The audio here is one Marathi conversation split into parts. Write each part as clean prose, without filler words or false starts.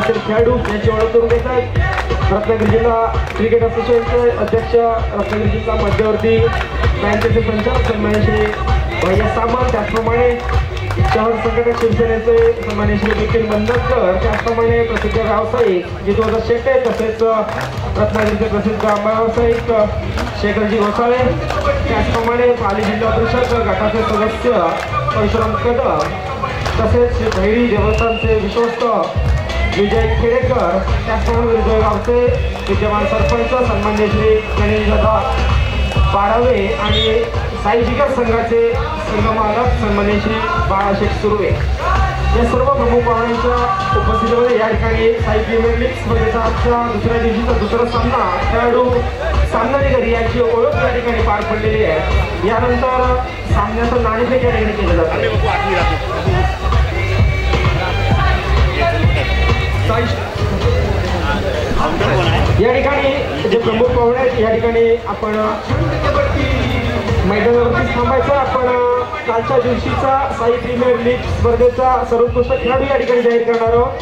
संघातील खेळाडू यांची ओळख करून देत आहेत. रत्नागिरी जिल्हा क्रिकेट असोसिएशनचे अध्यक्ष, रत्नागिरी जिल्हा मध्यवर्ती बँकेचे संचालक सन्माननीय श्री भैया सामंत, त्याचप्रमाणे शहर संघटक शिवसेनेचे सन्माननीय श्री निखिल मंदतकर, त्याचप्रमाणे प्रसिद्ध व्यावसायिक जितू शेट्टे, तसेच रत्नागिरीचे प्रसिद्ध व्यावसायिक शेखरजी घोसाळे, त्याचप्रमाणे पाली जिल्हा परिषद गटाचे सदस्य परशुराम कदम, तसेच श्री भैरी देवस्थानचे विश्वस्त विजय खेडेकर, त्याचप्रमाणे विजय गावचे विद्यमान सरपंच सन्माननीय श्री गणेशदादा पाडावे आणि साई जिगर संघाचे संघमालक सन्माननीय श्री बाळाशेठ सुर्वे या सर्व प्रमुख पाहुण्यांच्या उपस्थितीमध्ये या ठिकाणी साई प्रीमियर लीग स्पर्धेचा आजच्या दुसऱ्या दिवशीचा दुसरा सामना खेळाडू सामनावीर यांची ओळख या ठिकाणी पार पडलेली आहे. यानंतर सामन्याचं नाणेफेक या ठिकाणी केलं जातं. या ठिकाणी जे प्रमुख पाहुणे आहेत या ठिकाणी आपण मैदानावरती थांबायचं. आपण कालच्या दिवशीचा साई प्रीमियर लीग स्पर्धेचा सर्वोत्कृष्ट खेळाडू या ठिकाणी जाहीर करणार आहोत.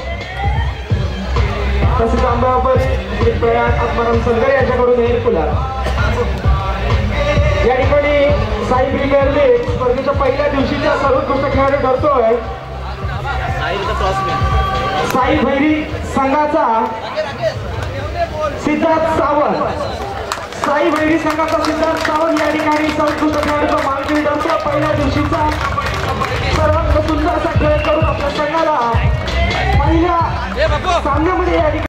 तसेच आंबाबाई प्रयाग आत्माराम संघरे यांच्याकडून एअरकुलर या ठिकाणी साई प्रीमियर लीग स्पर्धेच्या पहिल्या दिवशीचा सर्वोत्कृष्ट खेळाडू ठरतोय साई भैरी संघाचा सिद्धार्थ सावंत. साई भैरी संघाचा सिद्धार्थ सावंत या ठिकाणी सर्वोत्कृष्ट खेळाडूचा मानकरी ठरतो. पहिल्या दिवशीचा सर्वात सुंदर असा खेळ करून आपल्या संघाला पहिल्या सामन्यामध्ये या ठिकाणी